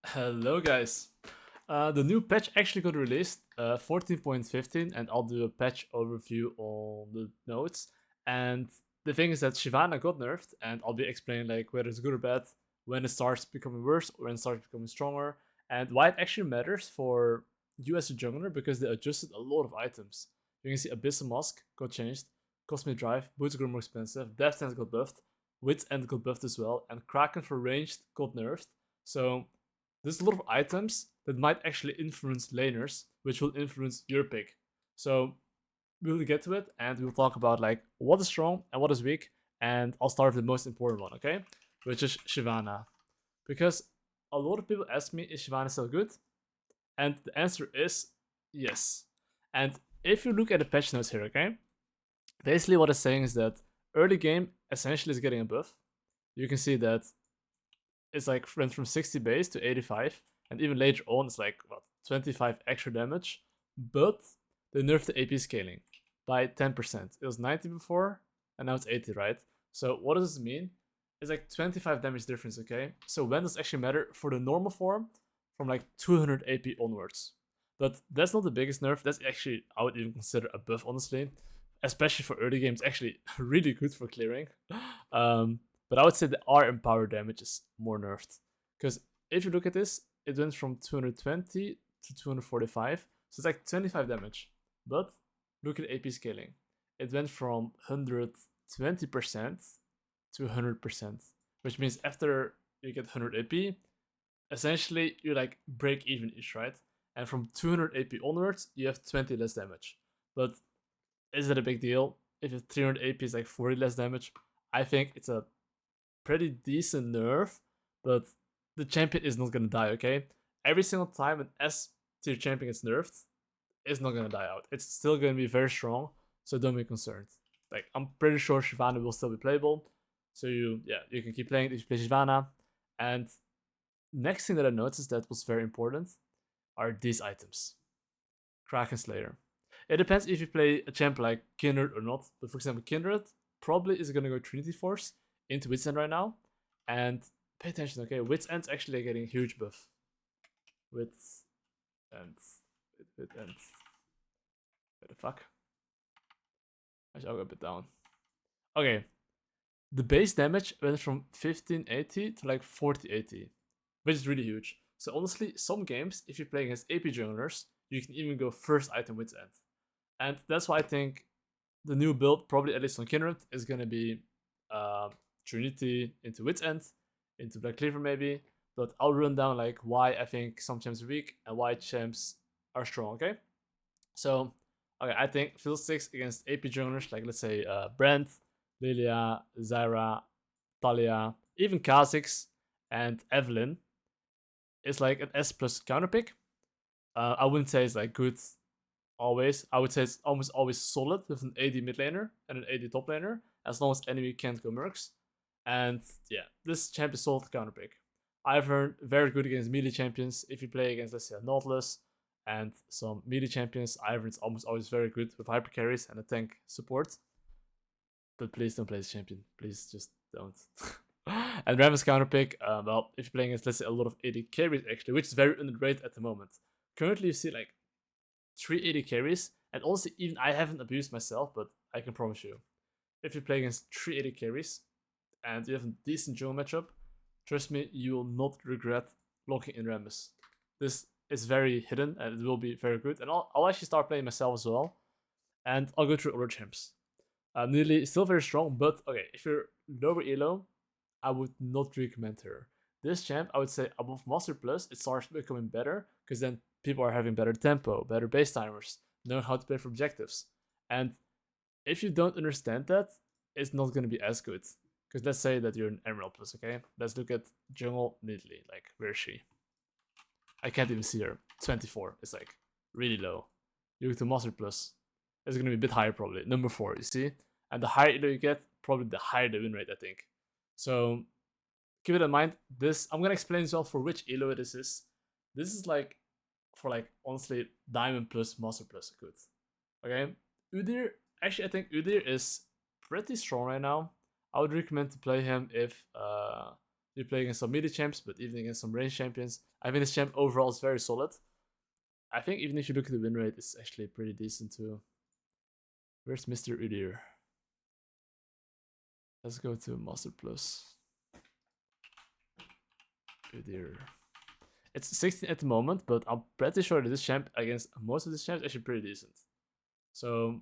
Hello guys. The new patch actually got released, 14.15, and I'll do a patch overview on the notes. And the thing is that Shyvana got nerfed, and I'll be explaining like whether it's good or bad, when it starts becoming worse or when it starts becoming stronger, and why it actually matters for you as a jungler because they adjusted a lot of items. You can see Abyssal Mask got changed, Cosmic Drive, Boots got more expensive, Death Stance got buffed, Wit's End got buffed as well, and Kraken for ranged got nerfed. So there's a lot of items that might actually influence laners, which will influence your pick. So we'll get to it and we'll talk about like what is strong and what is weak. And I'll start with the most important one, okay? Which is Shyvana. Because a lot of people ask me, is Shyvana still good? And the answer is yes. And if you look at the patch notes here, okay? Basically what it's saying is that early game essentially is getting a buff. You can see that it's like went from 60 base to 85, and even later on it's like what 25 extra damage. But they nerfed the AP scaling by 10%. It was 90 before, and now it's 80, right? So what does this mean? It's like 25 damage difference, okay? So when does it actually matter? For the normal form, from like 200 AP onwards. But that's not the biggest nerf. That's actually, I would even consider a buff, honestly. Especially for early games, actually really good for clearing. Um, but I would say the R and power damage is more nerfed. Because if you look at this, it went from 220 to 245. So it's like 25 damage. But look at AP scaling. It went from 120% to 100%. Which means after you get 100 AP, essentially you like break even ish, right? And from 200 AP onwards, you have 20 less damage. But is it a big deal? If it's 300 AP is like 40 less damage, I think it's a pretty decent nerf, but the champion is not gonna die, okay? Every single time an S tier champion gets nerfed, it's not gonna die out. It's still gonna be very strong, so don't be concerned. Like I'm pretty sure Shyvana will still be playable. So you can keep playing it if you play Shyvana. And next thing that I noticed that was very important are these items. Kraken Slayer. It depends if you play a champ like Kindred or not. But for example, Kindred probably is gonna go Trinity Force into Wit's End right now. And pay attention, okay? Wit's End's actually getting a huge buff. Wit's End. Wit's End. What the fuck? Actually, I'll go a bit down. Okay. The base damage went from 1580 to like 4080, which is really huge. So honestly, some games, if you play against AP junglers, you can even go first item Wit's End. And that's why I think the new build, probably at least on Kindred, is gonna be Trinity into Wit's End, into Black Cleaver maybe. But I'll run down like why I think some champs are weak and why champs are strong. Okay, so okay, I think Fiddlesticks against AP junglers like let's say Brent, Lilia, Zyra, Talia, even Kha'Zix and Evelyn is like an S plus counter pick. I wouldn't say it's like good always. I would say it's almost always solid with an AD mid laner and an AD top laner, as long as enemy can't go mercs. And yeah, this champ is solid counter pick. I've heard very good against melee champions. If you play against, let's say, a Nautilus and some melee champions, Ivern's almost always very good with hyper carries and a tank support. But please don't play this champion. Please just don't. And Raven's counter pick, well, if you're playing against, let's say, a lot of AD carries, actually, which is very underrated at the moment. Currently, you see like 380 carries, and also even I haven't abused myself, but I can promise you, if you play against 380 carries and you have a decent jungle matchup, trust me, you will not regret locking in Rammus. This is very hidden and it will be very good. And I'll actually start playing myself as well, and I'll go through other champs. Nearly still very strong, but okay, if you're lower elo, I would not recommend her. This champ, I would say above Master Plus, it starts becoming better because then people are having better tempo, better base timers, knowing how to play for objectives. And if you don't understand that, it's not going to be as good. Because let's say that you're an Emerald Plus, okay? Let's look at Jungle neatly. Like, where is she? I can't even see her. 24. It's like really low. You go to Master Plus. It's going to be a bit higher probably. Number 4, you see? And the higher you get, probably the higher the win rate, I think. So keep it in mind. This I'm gonna explain as well for which elo this is. This is like for like honestly Diamond plus Master plus good. Okay, Udyr. Actually, I think Udyr is pretty strong right now. I would recommend to play him if You play against some mid champs, but even against some range champions. I think this champ overall is very solid. I think even if you look at the win rate, it's actually pretty decent too. Where's Mr. Udyr? Let's go to Master Plus. Udyr. It's 16 at the moment, but I'm pretty sure that this champ against most of these champs is actually pretty decent. So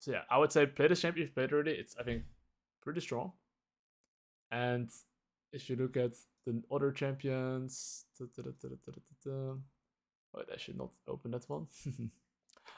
yeah, I would say play this champ if you've played already. It's, I think, pretty strong. And if you look at the other champions, wait, I should not open that one.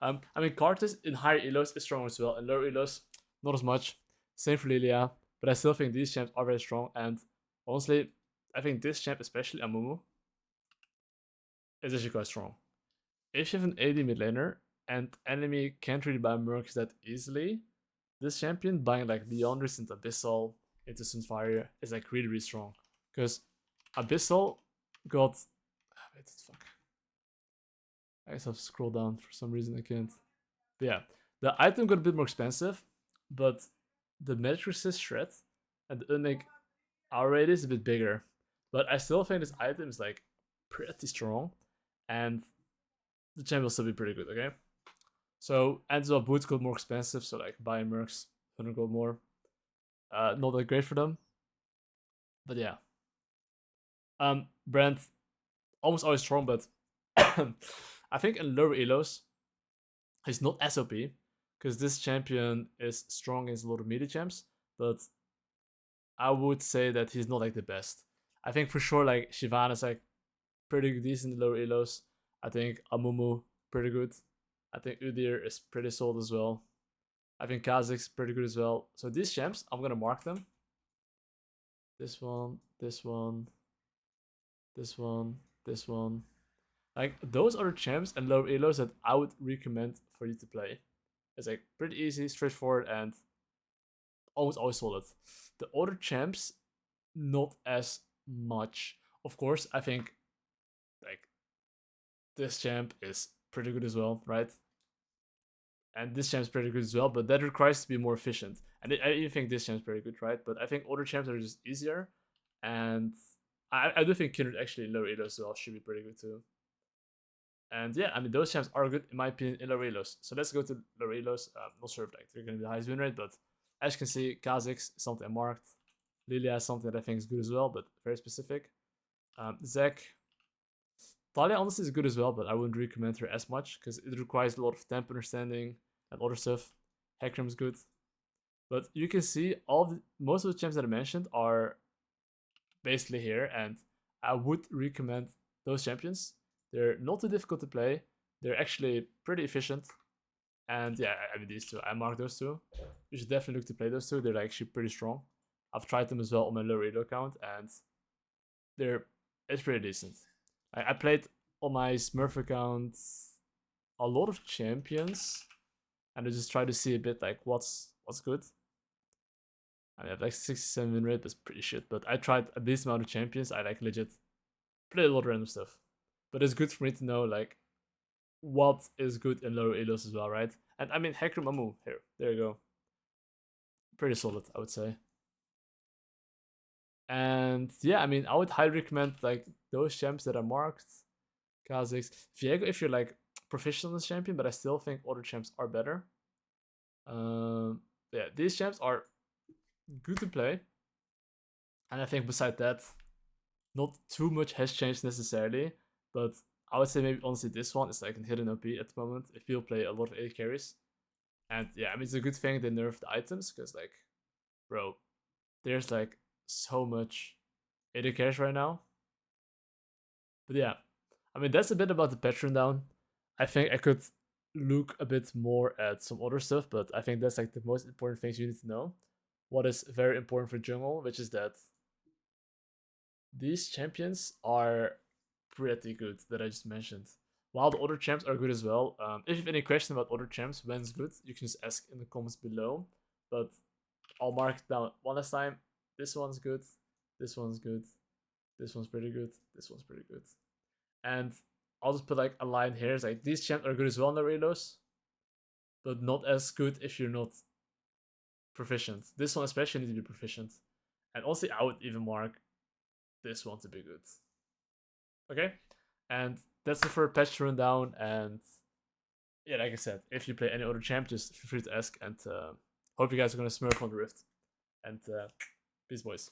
I mean, Karthus in higher elos is strong as well, and lower elos not as much. Same for Lilia, but I still think these champs are very strong. And honestly, I think this champ, especially Amumu, is actually quite strong. If you have an AD mid laner and enemy can't really buy Mercs that easily, this champion buying like Leandris into Abyssal into Sunfire is like really, really strong. Because Abyssal got. Wait, fuck. I guess I'll scroll down for some reason I can't. But yeah, the item got a bit more expensive, but the magic resist shred and the unique hour rate is a bit bigger. But I still think this item is like pretty strong, and the champ will still be pretty good. Okay, so and so boots got more expensive, so like buying mercs 100 gold more, not that great for them. But yeah, Brand almost always strong, but I think in lower elos he's not SOP because this champion is strong against a lot of melee champs, but I would say that he's not like the best. I think for sure like Shyvana is like pretty decent in lower elos. I think Amumu pretty good. I think Udyr is pretty solid as well. I think Kha'Zix pretty good as well. So these champs, I'm gonna mark them. This one, this one, this one, this one. Like those are the champs and lower elos that I would recommend for you to play. It's like pretty easy, straightforward, and almost always solid. The other champs, not as much. Of course, I think like this champ is pretty good as well, right? And this champ's pretty good as well, but that requires to be more efficient. And I even think this champ's pretty good, right? But I think other champs are just easier, and I do think Kindred actually in lower elos as well should be pretty good too. And yeah, I mean those champs are good in my opinion in lower elos. So let's go to lower elos. Not sure if like they're gonna be the highest win rate, but as you can see, Kha'Zix is something I marked. Lilia is something that I think is good as well, but very specific. Zek, Talia honestly is good as well, but I wouldn't recommend her as much because it requires a lot of temp understanding and other stuff. Hecarim's good, but you can see most of the champs that I mentioned are basically here, and I would recommend those champions. They're not too difficult to play. They're actually pretty efficient, and yeah, I mean these two. I marked those two. You should definitely look to play those two. They're actually pretty strong. I've tried them as well on my low elo account, and it's pretty decent. I played on my Smurf account a lot of champions, and I just try to see a bit like what's good. I have like 67 win rate, that's pretty shit. But I tried a decent amount of champions. I like legit play a lot of random stuff. But it's good for me to know like what is good in lower elos as well, right? And I mean Hecarim Amu here. There you go. Pretty solid, I would say. And yeah, I mean I would highly recommend like those champs that are marked. Kha'Zix. Viego if you're like proficient in this champion, but I still think other champs are better. Yeah, these champs are good to play. And I think beside that, not too much has changed necessarily, but I would say maybe honestly this one is like a hidden OP at the moment if people play a lot of AD carries. And yeah, I mean it's a good thing they nerfed the items because like, bro, there's like so much AD carries right now. But yeah, I mean that's a bit about the patch rundown. I think I could look a bit more at some other stuff, but I think that's like the most important things you need to know. What is very important for jungle, which is that these champions are pretty good that I just mentioned. While the other champs are good as well. If you have any question about other champs, when's good, you can just ask in the comments below. But I'll mark it down one last time. This one's good. This one's good. This one's pretty good. This one's pretty good. And I'll just put like a line here. It's like these champs are good as well in the relos, but not as good if you're not proficient. This one especially needs to be proficient. And also I would even mark this one to be good. Okay, and that's the first patch rundown. And yeah, like I said, if you play any other champ, just feel free to ask. And hope you guys are gonna smurf on the Rift. And peace, boys.